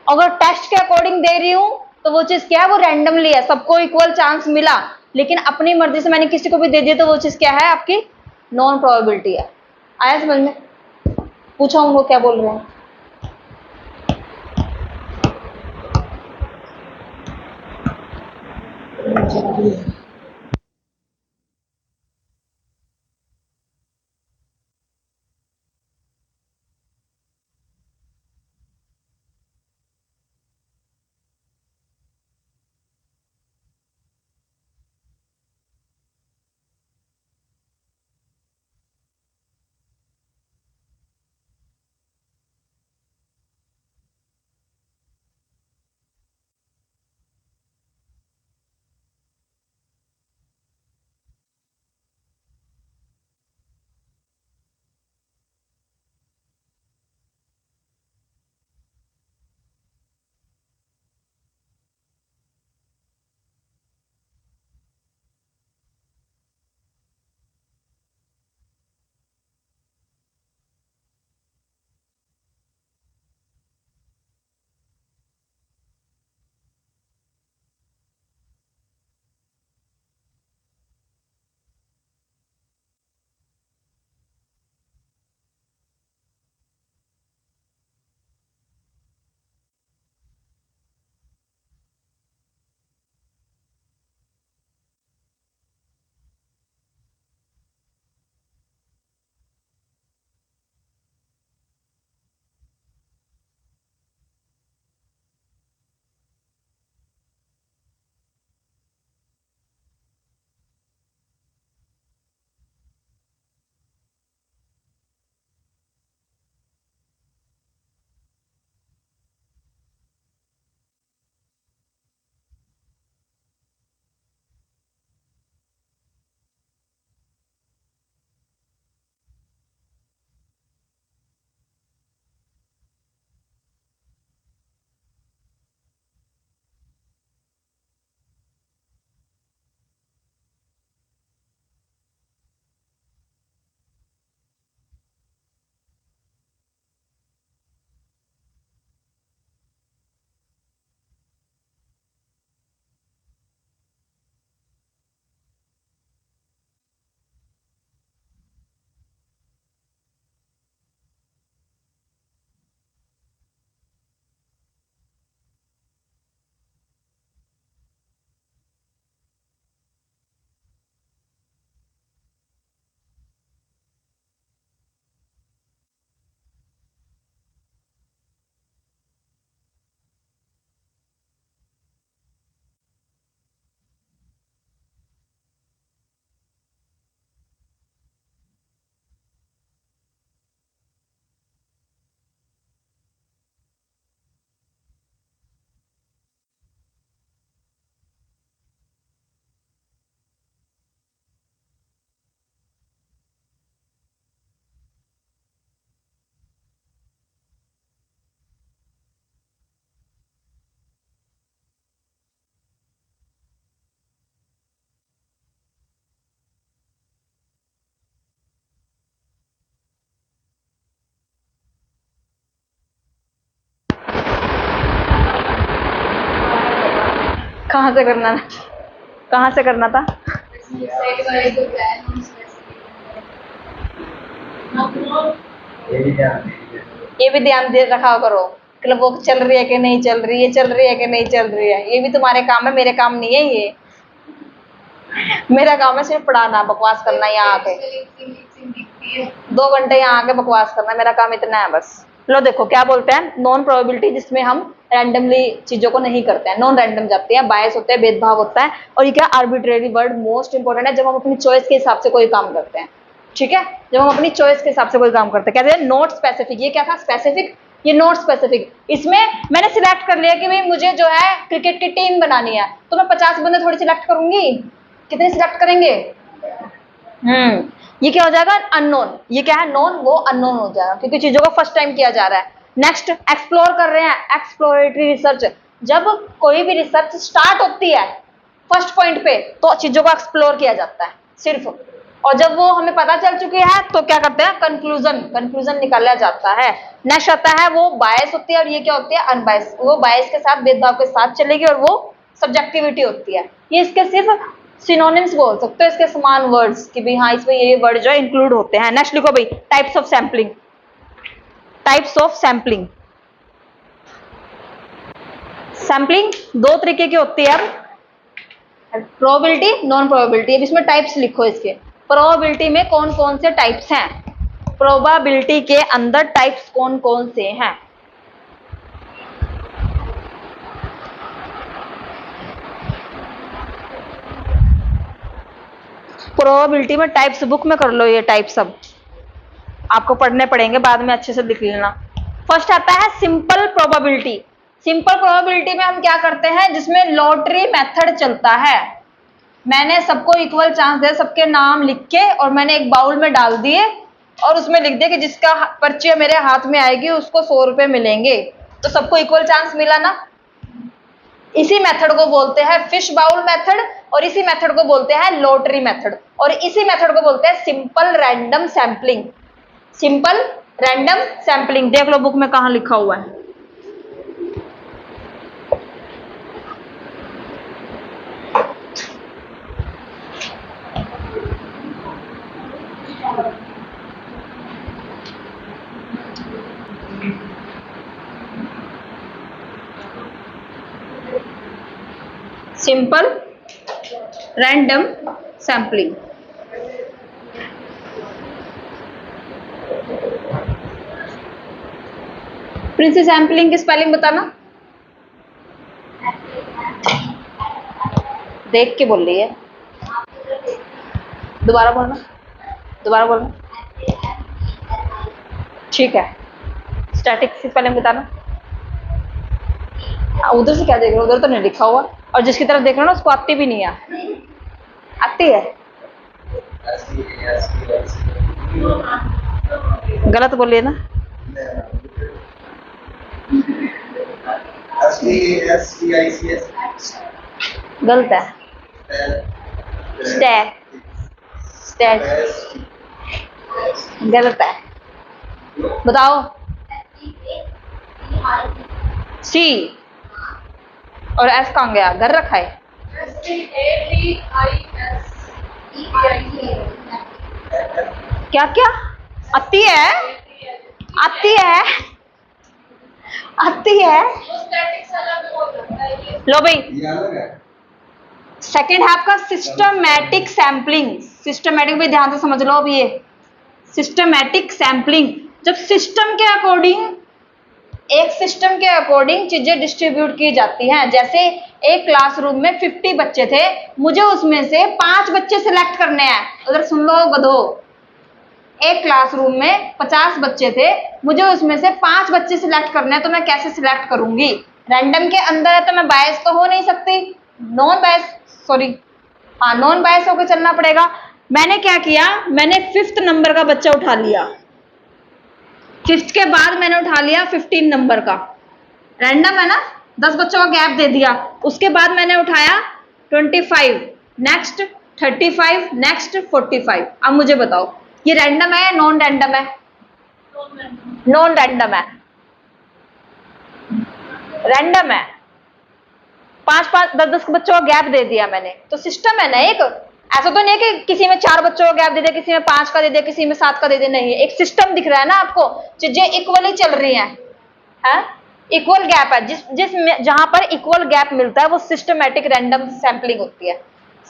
अगर टेस्ट के अकॉर्डिंग दे रही हूं तो वो चीज क्या है, वो रैंडमली है, सबको इक्वल चांस मिला। लेकिन अपनी मर्जी से मैंने किसी को भी दे दिया तो वो चीज क्या है, आपकी नॉन प्रोबेबिलिटी है। आया समझ में? पूछा उनको क्या बोल रहे हैं। कहाँ से करना था, कहाँ से करना था? ये भी ध्यान दे रखा करो, मतलब वो चल रही है कि नहीं चल रही है, चल रही है कि नहीं चल रही है। ये भी तुम्हारे काम है, मेरे काम नहीं है ये। मेरा काम है सिर्फ पढ़ाना, बकवास करना यहाँ आके। 2 घंटे यहाँ आके बकवास करना, मेरा काम इतना है बस। लो देखो क्या बोलते हैं, नॉन प्रोबेबिलिटी जिसमें हम रैंडमली चीजों को नहीं करते हैं, नॉन रैंडम जाते हैं, बायस होते हैं, भेदभाव होता है। और ये क्या, आर्बिट्रेरी वर्ड मोस्ट इंपॉर्टेंट है जब हम अपनी चॉइस के हिसाब से कोई काम करते हैं। ठीक है, जब हम अपनी चॉइस के हिसाब से कोई काम करते हैं। कहते हैं नॉट स्पेसिफिक, ये क्या था स्पेसिफिक, ये नॉट स्पेसिफिक। इसमें मैंने सिलेक्ट कर लिया कि भाई मुझे जो है क्रिकेट की टीम बनानी है, तो मैं 50 बंदे थोड़ी सिलेक्ट करूंगी, कितने सिलेक्ट करेंगे? ये क्या हो जाएगा अननोन, ये क्या है नोन, वो अननोन हो जाएगा क्योंकि चीजों को फर्स्ट टाइम किया जा रहा है। नेक्स्ट एक्सप्लोर कर रहे हैं, एक्सप्लोरेटरी रिसर्च। जब कोई भी रिसर्च स्टार्ट होती है फर्स्ट पॉइंट पे तो चीजों को एक्सप्लोर किया जाता है सिर्फ, और जब वो हमें पता चल चुकी है तो क्या करते हैं कंक्लूजन, कंक्लूजन निकाला जाता है। नेक्स्ट आता है वो बायस होती है, और ये क्या होती है अनबायस, वो बायस के साथ भेदभाव के साथ चलेगी, और वो सब्जेक्टिविटी होती है। ये इसके सिर्फ सिनोनिम्स बोल सकते हो, इसके समान वर्ड्स कि भाई हाँ इसमें ये वर्ड जो इंक्लूड होते हैं। नेक्स्ट लिखो भाई types of sampling, types of sampling. Sampling दो तरीके की होती है, प्रोबेबिलिटी नॉन प्रोबेबिलिटी। अब इसमें टाइप्स लिखो इसके, प्रोबेबिलिटी में कौन कौन से टाइप्स हैं, प्रोबेबिलिटी के अंदर टाइप्स कौन कौन से हैं। प्रोबेबिलिटी में टाइप्स बुक में कर लो, ये टाइप्स सब आपको पढ़ने पड़ेंगे बाद में, अच्छे से लिख लेना। फर्स्ट आता है सिंपल प्रोबेबिलिटी। सिंपल प्रोबेबिलिटी में हम क्या करते हैं, जिसमें लॉटरी मेथड चलता है। मैंने सबको इक्वल चांस दे, सबके नाम लिख के और मैंने एक बाउल में डाल दिए और उसमें लिख दिया कि जिसका पर्ची मेरे हाथ में आएगी उसको 100 रुपए मिलेंगे, तो सबको इक्वल चांस मिला ना। इसी मेथड को बोलते हैं फिश बाउल मेथड, और इसी मेथड को बोलते हैं लॉटरी मेथड, और इसी मेथड को बोलते हैं simple random sampling. Simple random sampling देख लो बुक में कहां लिखा हुआ है। Simple random sampling. Princy sampling की स्पेलिंग बताना, देख के बोल रही है, दोबारा बोलना, दोबारा बोलना। ठीक है, स्टैटिक की स्पेलिंग बताना। उधर से क्या देख रहे हो, उधर तो नहीं लिखा हुआ, और जिसकी तरफ देख रहे हो ना उसको आती भी नहीं है। आती है, गलत बोलिए ना। गलत है, स्टैट, स्टैट गलत है, बताओ। सी और एस कहाँ गया, घर रखा है। क्या क्या आती है, आती है, आती है। लो भाई सेकेंड हाफ का सिस्टमैटिक सैंपलिंग, सिस्टमैटिक भी ध्यान से समझ लो। अब ये सिस्टमैटिक सैंपलिंग, जब सिस्टम के अकॉर्डिंग, एक सिस्टम के अकॉर्डिंग चीजें डिस्ट्रीब्यूट की जाती हैं। जैसे एक क्लासरूम में 50 बच्चे थे, मुझे उसमें से 5 बच्चे सिलेक्ट करने हैं। उधर सुन लो गधो, एक क्लासरूम में 50 बच्चे थे, मुझे उसमें से 5 बच्चे सिलेक्ट करने हैं, तो मैं कैसे सिलेक्ट करूंगी? रैंडम के अंदर है तो मैं बायस तो हो नहीं सकती, नॉन बायस, सॉरी हाँ नॉन बायस होकर चलना पड़ेगा। मैंने क्या किया, मैंने 5th नंबर का बच्चा उठा लिया, 5th के बाद मैंने उठा लिया 15 नंबर का, रैंडम है ना, 10 बच्चों का गैप दे दिया। उसके बाद मैंने उठाया 25, नेक्स्ट 35, नेक्स्ट 45। अब मुझे बताओ ये रैंडम है या नॉन रैंडम है? नॉन रैंडम है, रैंडम है। 5-5, 10-10 बच्चों का गैप दे दिया मैंने, तो सिस्टम है ना एक। ऐसा तो नहीं है कि किसी में 4 बच्चों का गैप दे दिया, किसी में 5 का दे दिया, किसी में 7 का दे दिया, नहीं है, एक सिस्टम दिख रहा है ना आपको, चीजें इक्वली चल रही हैं, है? इक्वल गैप है, जिस जहां पर इक्वल गैप मिलता है वो सिस्टमैटिक रैंडम सैंपलिंग होती है,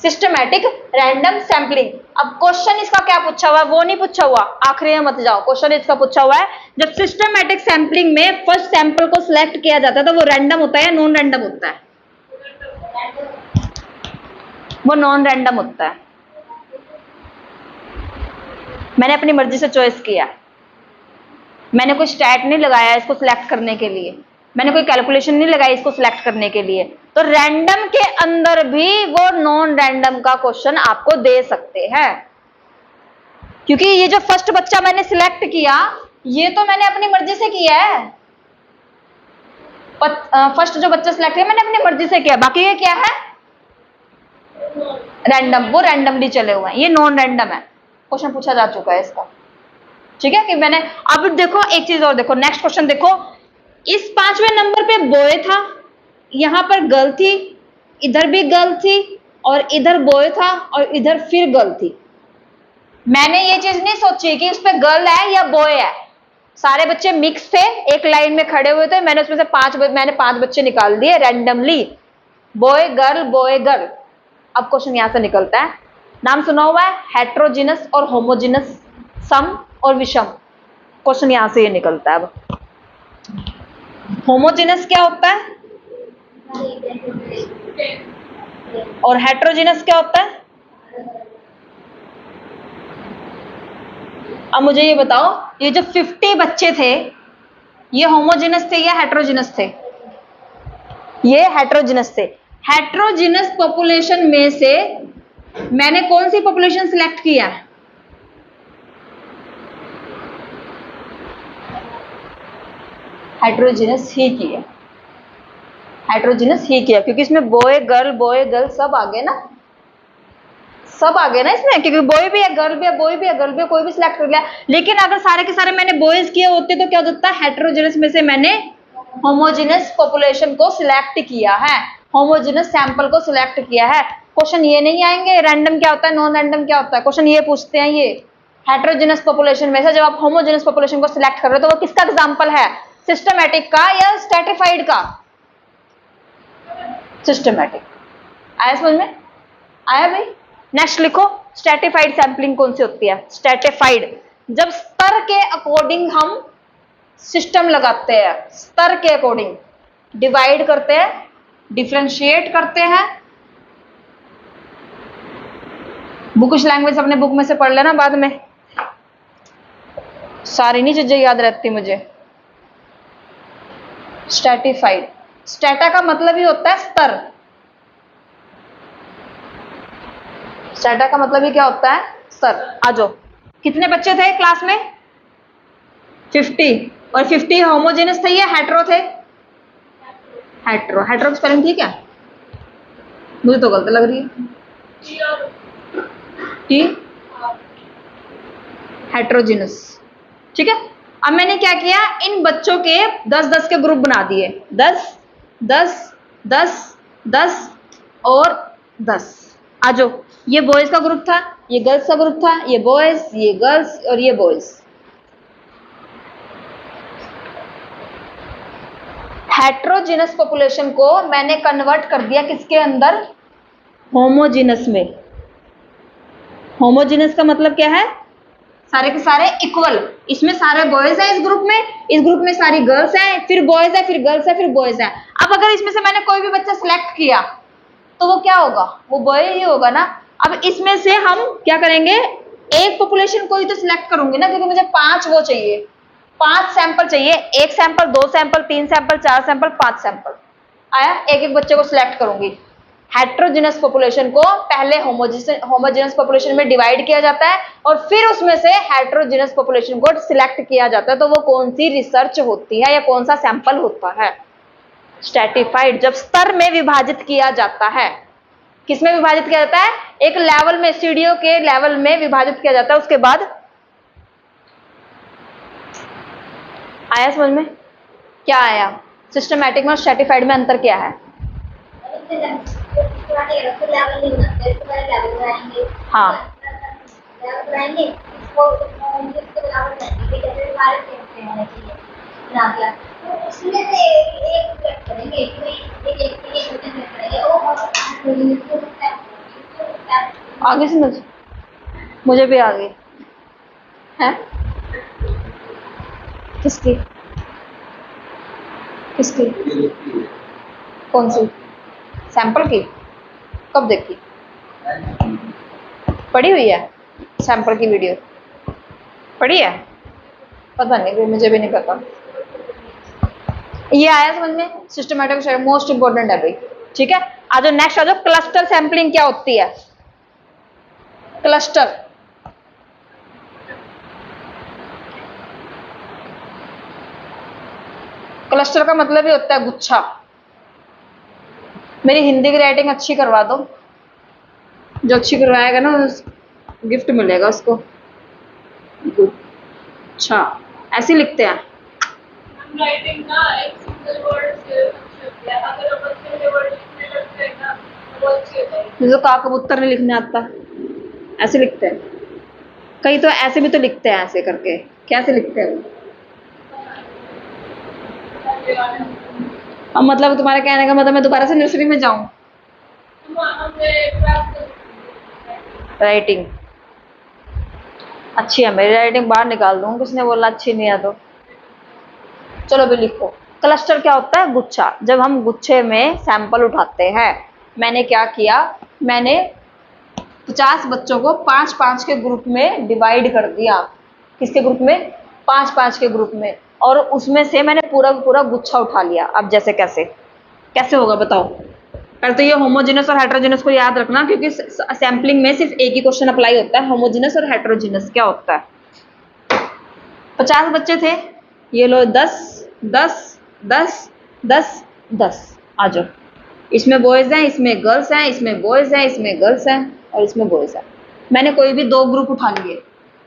सिस्टमैटिक रैंडम सैंपलिंग। अब क्वेश्चन इसका क्या पूछा हुआ है, वो नहीं पूछा हुआ, आखिरी में मत जाओ, क्वेश्चन इसका पूछा हुआ है जब सिस्टमैटिक सैंपलिंग में फर्स्ट सैंपल को सिलेक्ट किया जाता है तो वो रैंडम होता है या नॉन रैंडम होता है? वो नॉन रैंडम होता है। मैंने अपनी मर्जी से चॉइस किया, मैंने कोई स्टैट नहीं लगाया इसको सिलेक्ट करने के लिए, मैंने कोई कैलकुलेशन नहीं लगाई इसको सिलेक्ट करने के लिए। तो रैंडम के अंदर भी वो नॉन रैंडम का क्वेश्चन आपको दे सकते हैं, क्योंकि ये जो फर्स्ट बच्चा मैंने सिलेक्ट किया ये तो मैंने अपनी मर्जी से किया है। फर्स्ट जो बच्चा सिलेक्ट किया मैंने अपनी मर्जी से किया, बाकी ये क्या है रैंडम, वो रैंडमली चले हुए हैं, ये नॉन रैंडम है। क्वेश्चन पूछा जा चुका है इसका, ठीक है कि मैंने। अब देखो एक चीज और देखो, नेक्स्ट क्वेश्चन देखो, इस 5वें नंबर पे बॉय था, यहां पर गर्ल थी, इधर भी गर्ल थी और इधर बॉय था और इधर फिर गर्ल थी। मैंने ये चीज नहीं सोची कि उस पे गर्ल है या बॉय है, सारे बच्चे मिक्स थे, एक लाइन में खड़े हुए थे, मैंने उसमें से पांच बच्चे निकाल दिए रैंडमली, बॉय गर्ल। अब क्वेश्चन यहां से निकलता है, नाम सुना हुआ है हेट्रोजिनस और होमोजिनस, सम और विषम। क्वेश्चन यहां से ये निकलता है। अब होमोजिनस क्या होता है और हेट्रोजिनस क्या होता है? अब मुझे ये बताओ, ये जो 50 बच्चे थे ये होमोजिनस थे या हेट्रोजिनस थे? ये हेट्रोजिनस थे। हेट्रोजिनस पॉपुलेशन में से मैंने कौन सी पॉपुलेशन सिलेक्ट किया? हेट्रोजिनस ही किया, हेट्रोजिनस ही किया, क्योंकि इसमें बॉय गर्ल सब आ गए ना, सब आ गए ना इसमें, क्योंकि बॉय भी है गर्ल भी है बॉय भी है गर्ल भी है, कोई भी सिलेक्ट कर लिया। लेकिन अगर सारे के सारे मैंने बॉयज किए होते तो क्या होता? हेट्रोजिनस में से मैंने होमोजिनस पॉपुलेशन को सिलेक्ट किया है, होमोजिनस सैंपल को सिलेक्ट किया है। क्वेश्चन ये नहीं आएंगे रैंडम क्या होता है नॉन रैंडम क्या होता है, क्वेश्चन ये पूछते हैं ये हेट्रोजिनस पॉपुलेशन में से जब आप होमोजिनस पॉपुलेशन को सिलेक्ट कर रहे हो तो वो किसका एग्जाम्पल है? सिस्टमैटिक का या स्ट्रैटिफाइड का? सिस्टमैटिक। आया समझ में? आया भाई? नेक्स्ट लिखो, स्ट्रैटिफाइड सैंपलिंग कौन सी होती है? स्ट्रैटिफाइड जब स्तर के अकॉर्डिंग हम सिस्टम लगाते हैं, स्तर के अकॉर्डिंग डिवाइड करते हैं, डिफरेंशिएट करते हैं। बुकिश लैंग्वेज अपने बुक में से पढ़ लेना बाद में, सारी नहीं चीजें याद रहती मुझे। स्ट्रैटिफाइड, स्ट्रैटा का मतलब ही होता है स्तर, स्ट्रैटा का मतलब ही क्या होता है? स्तर। आ जाओ, कितने बच्चे थे क्लास में? 50, और 50 होमोजेनस थे या हेट्रो थे? हेट्रो। हेट्रो की स्पेलिंग ठीक है? मुझे तो गलत लग रही है। टी हेट्रोजिनस, ठीक है। अब मैंने क्या किया, इन बच्चों के 10-10 के ग्रुप बना दिए, 10 10 10 10 और 10। आ जाओ, ये बॉयज का ग्रुप था, ये गर्ल्स का ग्रुप था, ये बॉयज, ये गर्ल्स और ये बॉयज। हेट्रोजिनस पॉपुलेशन को मैंने कन्वर्ट कर दिया किसके अंदर? होमोजिनस में। होमोजिनस का मतलब क्या है? सारे के सारे इक्वल, इसमें सारे बॉयज है, इस ग्रुप में सारी गर्ल्स हैं, फिर बॉयज है, फिर गर्ल्स है, फिर बॉयज है। अब अगर इसमें से मैंने कोई भी बच्चा सिलेक्ट किया तो वो क्या होगा? वो बॉय ही होगा ना। अब इसमें से हम क्या करेंगे, एक पॉपुलेशन को ही तो सिलेक्ट करूंगी ना, क्योंकि मुझे 5 वो चाहिए, 5 सैंपल चाहिए, 1 sample, 2 sample, 3 sample, 4 sample, 5 sample आया, एक एक बच्चे को सिलेक्ट करूंगी। हेट्रोजिनस पॉपुलेशन को पहले होमोजिनस पॉपुलेशन में डिवाइड किया जाता है और फिर उसमें से हेट्रोजिनस पॉपुलेशन को सिलेक्ट किया जाता है। तो वो कौन सी रिसर्च होती है या कौन सा सैंपल होता है? स्ट्रैटिफाइड। जब स्तर में विभाजित किया जाता है, किसमें विभाजित किया जाता है? एक लेवल में, सीढ़ियों के लेवल में विभाजित किया जाता है। उसके बाद आया समझ में? क्या आया? सिस्टमैटिक में और स्ट्रैटिफाइड में अंतर क्या है? हाँ, आगे समझ, मुझे भी आ गई है। किसकी किसकी? कौन सी? सैंपल की? कब देखी? पड़ी हुई है सैंपल की वीडियो? पढ़ी है? पता नहीं, मुझे भी नहीं पता। ये आया समझ में? सिस्टमैटिक मोस्ट इंपॉर्टेंट है भाई। ठीक है, आ जाओ नेक्स्ट, आ जाओ क्लस्टर सैंपलिंग क्या होती है। क्लस्टर, क्लस्टर का मतलब ही होता है गुच्छा। मेरी हिंदी की राइटिंग अच्छी करवा दो, जो अच्छी करवाएगा ना गिफ्ट मिलेगा उसको। गुच्छा ऐसे लिखते हैं। राइटिंग ना एक सिंगल वर्ड से अच्छी है, अगर अपन पहले वर्ड लिखने लगते हैं ना वो अच्छी होती है। जो का कबूतर नहीं लिखने आता, ऐसे लिखते हैं। कई तो ऐसे भी तो लिखते हैं, ऐसे करके कैसे लिखते हैं वो? अब मतलब तुम्हारे कहने का मतलब मैं दोबारा से नर्सरी में जाऊं? राइटिंग अच्छी है मेरी, राइटिंग बाहर निकाल दूं, किसने बोला अच्छी नहीं है तो। चलो भी लिखो। क्लस्टर क्या होता है? गुच्छा। जब हम गुच्छे में सैंपल उठाते हैं, मैंने क्या किया, मैंने 50 बच्चों को 5-5 के ग्रुप में डिवाइड कर दिया। किसके ग्रुप में? 5-5 के ग्रुप में। और उसमें से मैंने पूरा पूरा गुच्छा उठा लिया। अब जैसे कैसे कैसे होगा बताओ? पहले तो ये होमोजेनस और हेटेरोजेनस को याद रखना, क्योंकि सैंपलिंग में सिर्फ एक ही क्वेश्चन अप्लाई होता है, होमोजेनस और हेटेरोजेनस क्या होता है। 50 बच्चे थे, ये लो 10 10 10 10 10, आ जाओ। इसमें बॉयज हैं, इसमें गर्ल्स हैं, इसमें बॉयज हैं, इसमें गर्ल्स हैं और इसमें बॉयज हैं। मैंने कोई भी 2 ग्रुप उठा लिए,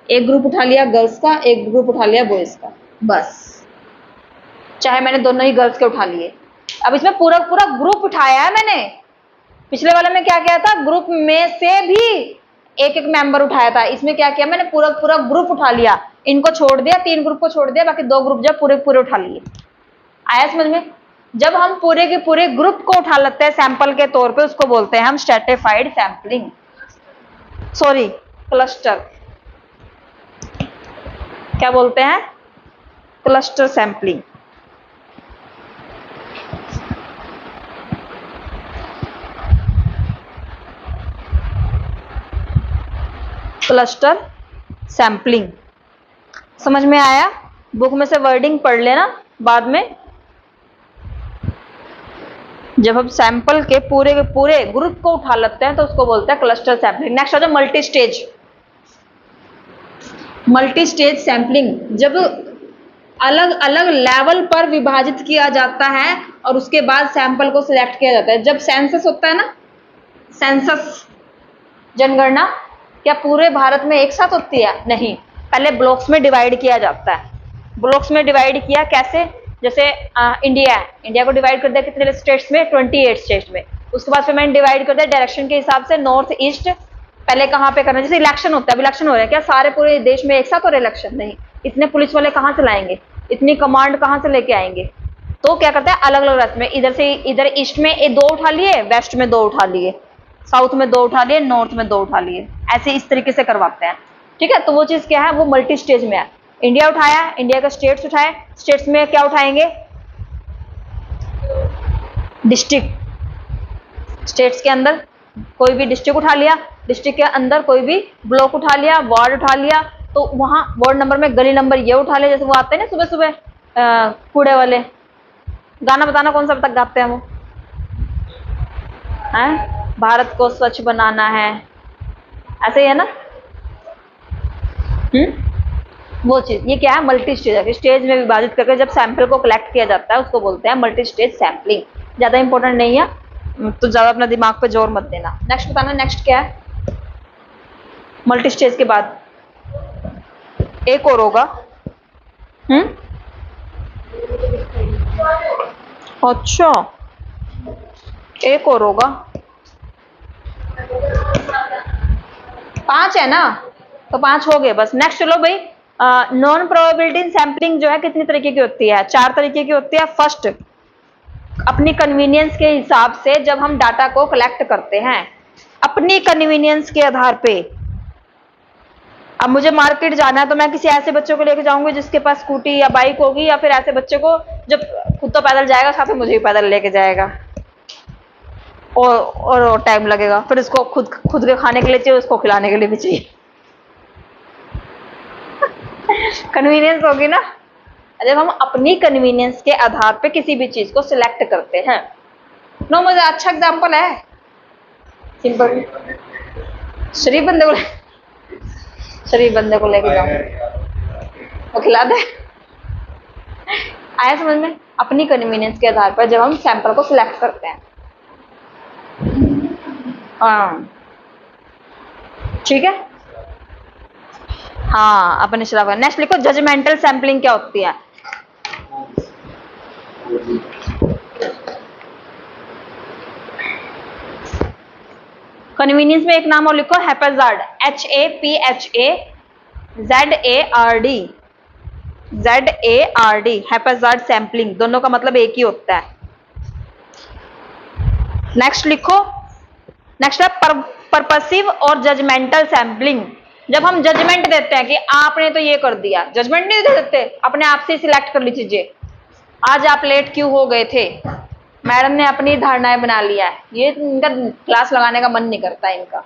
एक ग्रुप उठा लिया गर्ल्स का, एक ग्रुप उठा लिया बॉयज का, बस। चाहे मैंने दोनों ही गर्ल्स के उठा लिए। अब इसमें पूरा पूरा ग्रुप उठाया है मैंने। पिछले वाले में क्या किया था? ग्रुप में से भी एक एक मेंबर उठाया था। इसमें क्या किया? मैंने पूरा पूरा ग्रुप उठा लिया। इनको छोड़ दिया, 3 ग्रुप को छोड़ दिया, बाकी 2 ग्रुप जब पूरे पूरे उठा लिए। आया समझ में? जब हम पूरे के पूरे ग्रुप को उठा लेते हैं सैंपल के तौर पे, उसको बोलते हैं हम स्ट्रेटिफाइड सैंपलिंग, सॉरी क्लस्टर। क्या बोलते हैं? Cluster sampling. क्लस्टर सैंपलिंग समझ में आया? बुक में से वर्डिंग पढ़ लेना बाद में। जब हम सैंपल के पूरे ग्रुप को उठा लेते हैं तो उसको बोलते हैं क्लस्टर सैंपलिंग। नेक्स्ट आ जाओ multi stage. Multi stage sampling जब अलग अलग लेवल पर विभाजित किया जाता है और उसके बाद सैंपल को सिलेक्ट किया जाता है। जब सेंसस होता है ना, सेंसस जनगणना, क्या पूरे भारत में एक साथ होती है? नहीं, पहले ब्लॉक्स में डिवाइड किया जाता है। ब्लॉक्स में डिवाइड किया कैसे? जैसे इंडिया है, इंडिया को डिवाइड कर दिया कितने स्टेट्स में? 28 स्टेट्स में। उसके बाद फिर मैंने डिवाइड कर दिया डायरेक्शन के हिसाब से, नॉर्थ ईस्ट। पहले कहाँ पे करना? जैसे इलेक्शन होता है, अब इलेक्शन हो रहा है, क्या सारे पूरे देश में एक साथ हो रहे इलेक्शन? नहीं। इतने पुलिस वाले कहाँ से लाएंगे, इतनी कमांड कहाँ से लेके आएंगे? तो क्या करते हैं, अलग अलग रास्ते में, इधर से इधर ईस्ट में 2 उठा लिए, वेस्ट में 2 उठा लिए, साउथ में 2 उठा लिए, नॉर्थ में 2 उठा लिए, ऐसे इस तरीके से करवाते हैं। ठीक है, तो वो चीज क्या है? वो मल्टी स्टेज में है। इंडिया उठाया, इंडिया का स्टेट्स उठाए, स्टेट्स में क्या उठाएंगे? डिस्ट्रिक्ट। स्टेट्स के अंदर कोई भी डिस्ट्रिक्ट उठा लिया, डिस्ट्रिक्ट के अंदर कोई भी ब्लॉक उठा लिया, वार्ड उठा लिया, तो वहां वार्ड नंबर में गली नंबर ये उठा लिया। जैसे वो आते हैं ना सुबह सुबह कूड़े वाले, गाना बताना कौन सा तक गाते हैं वो हैं? भारत को स्वच्छ बनाना है, ऐसे ही है ना? वो चीज, ये क्या है? मल्टी स्टेज है। स्टेज में विभाजित करके जब सैंपल को कलेक्ट किया जाता है उसको बोलते हैं मल्टी स्टेज सैंपलिंग। ज्यादा इंपॉर्टेंट नहीं है, तो ज्यादा अपना दिमाग पे जोर मत देना। नेक्स्ट बताना, नेक्स्ट क्या है? मल्टी स्टेज के बाद एक और होगा। अच्छा, एक और होगा। 5 है ना, तो 5 हो गए बस। नेक्स्ट चलो भाई, नॉन प्रोबेबिलिटी सैंपलिंग जो है कितनी तरीके की होती है? 4 तरीके की होती है। फर्स्ट, अपनी कन्वीनियंस के हिसाब से जब हम डाटा को कलेक्ट करते हैं, अपनी कन्वीनियंस के आधार पे। अब मुझे मार्केट जाना है तो मैं किसी ऐसे बच्चे को लेके जाऊंगी जिसके पास स्कूटी या बाइक होगी, या फिर ऐसे बच्चे को जब खुद तो पैदल जाएगा, साथ में मुझे भी पैदल लेके जाएगा और टाइम लगेगा, फिर उसको खुद खुद के खाने के लिए चाहिए, उसको खिलाने के लिए भी चाहिए। कन्वीनियंस होगी ना, जब हम अपनी कन्वीनियंस के आधार पे किसी भी चीज को सिलेक्ट करते हैं। नो, मुझे अच्छा एग्जांपल है, सिंपल। शरीफ बंदे को शरीफ बंदे को लेके जाओ, वो खिला दे। आया समझ में? अपनी कन्वीनियंस के आधार पर जब हम सैंपल को सिलेक्ट करते हैं। हाँ, ठीक है। हाँ, अपने शराब। नेक्स्ट लिखो, जजमेंटल सैंपलिंग क्या होती है? कन्वीनियंस में एक नाम और लिखो, हैप्पैजार्ड, HAPHAZARD, ZARD, हैप्पैजार्ड सैंपलिंग, दोनों का मतलब एक ही होता है। नेक्स्ट लिखो, नेक्स्ट है पर्पसिव और जजमेंटल सैंपलिंग। जब हम जजमेंट देते हैं कि आपने तो ये कर दिया, जजमेंट नहीं दे देते, अपने आप से सिलेक्ट कर ली चीजें। आज आप लेट क्यों हो गए थे, मैडम ने अपनी धारणाएं बना लिया है, ये इनका क्लास लगाने का मन नहीं करता इनका,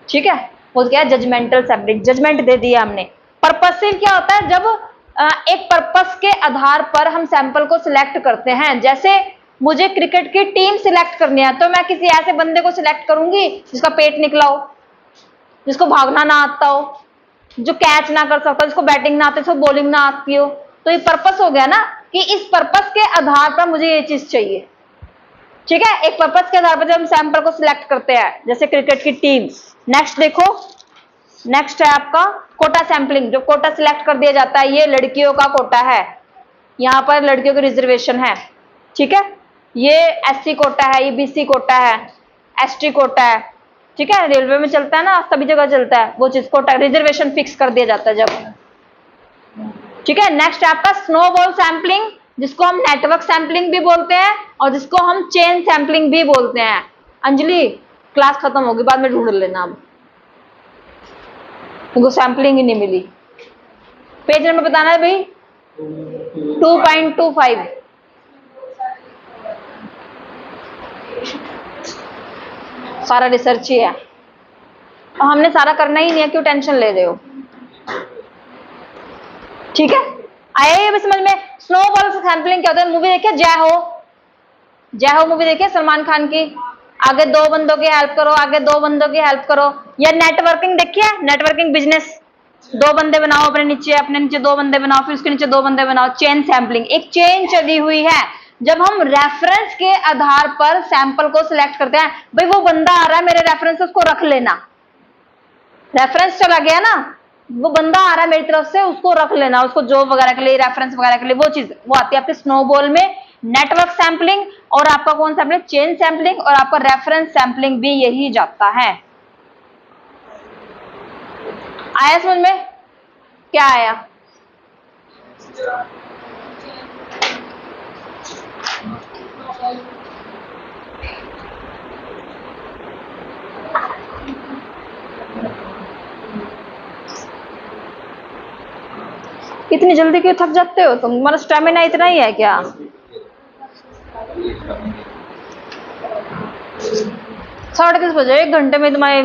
ठीक है। वो क्या है, जजमेंटल सैंपलिंग, जजमेंट दे दिया हमने। पर्पसिव क्या होता है, जब एक पर्पस के आधार पर हम सैंपल को सिलेक्ट करते हैं। जैसे मुझे क्रिकेट की टीम सिलेक्ट करनी है, तो मैं किसी ऐसे बंदे को सिलेक्ट करूंगी जिसका पेट निकला हो, जिसको भागना ना आता हो, जो कैच ना कर सकता, जिसको बैटिंग ना आती, जिसको बॉलिंग ना आती हो। तो ये पर्पस हो गया ना, कि इस पर्पस के आधार पर मुझे ये चीज चाहिए, ठीक है। एक पर्पस के आधार पर जब हम सैंपल को सिलेक्ट करते हैं, जैसे क्रिकेट की टीम। नेक्स्ट देखो, नेक्स्ट है आपका कोटा सैंपलिंग। जो कोटा सिलेक्ट कर दिया जाता है, ये लड़कियों का कोटा है, यहाँ पर लड़कियों की रिजर्वेशन है, ठीक है। ये SC कोटा है, ये BC कोटा है, ST कोटा है, ठीक है। रेलवे में चलता है ना, सभी जगह चलता है वो चीज, कोटा रिजर्वेशन फिक्स कर दिया जाता है जब, ठीक है। नेक्स्ट है आपका स्नोबॉल सैंपलिंग, जिसको हम नेटवर्क सैंपलिंग भी बोलते हैं और जिसको हम चेन सैंपलिंग भी बोलते हैं। अंजलि, क्लास खत्म होगी, बाद में ढूंढ लेना, अब तुमको सैंपलिंग ही नहीं मिली। पेज नंबर बताना है भाई, 2.25। सारा रिसर्च ही है और हमने सारा करना ही नहीं है, क्यों टेंशन ले रहे हो, ठीक है। आया ये भी समझ में? स्नोबॉल सैंपलिंग क्या होता है? मूवी देखिए जय हो, जय हो मूवी देखिए सलमान खान की, आगे दो बंदों की हेल्प करो, आगे दो बंदों की हेल्प करो। या नेटवर्किंग देखिए, नेटवर्किंग बिजनेस, दो बंदे बनाओ अपने नीचे दो बंदे बनाओ, फिर उसके नीचे दो बंदे बनाओ। चेन सैंपलिंग, एक चेन चली हुई है। जब हम रेफरेंस के आधार पर सैंपल को सिलेक्ट करते हैं, भाई वो बंदा आ रहा है मेरे रेफरेंस, उसको रख लेना, रेफरेंस चला गया ना, वो बंदा आ रहा है मेरी तरफ से, उसको रख लेना, उसको जॉब वगैरह के लिए, रेफरेंस वगैरह के लिए, वो चीज वो आती है आपके स्नोबॉल में। नेटवर्क सैंपलिंग और आपका कौन सैंपलिंग, चेन सैंपलिंग, और आपका रेफरेंस सैंपलिंग भी यही जाता है। आया समझ में? क्या आया? इतनी जल्दी क्यों थक जाते हो तुम, तुम्हारा स्टेमिना इतना ही है क्या? 3:30 बजे, 1 घंटे में तुम्हारे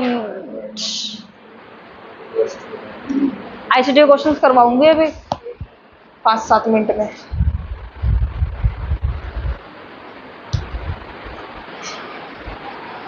ICT क्वेश्चंस करवाऊंगी अभी 5-7 मिनट में।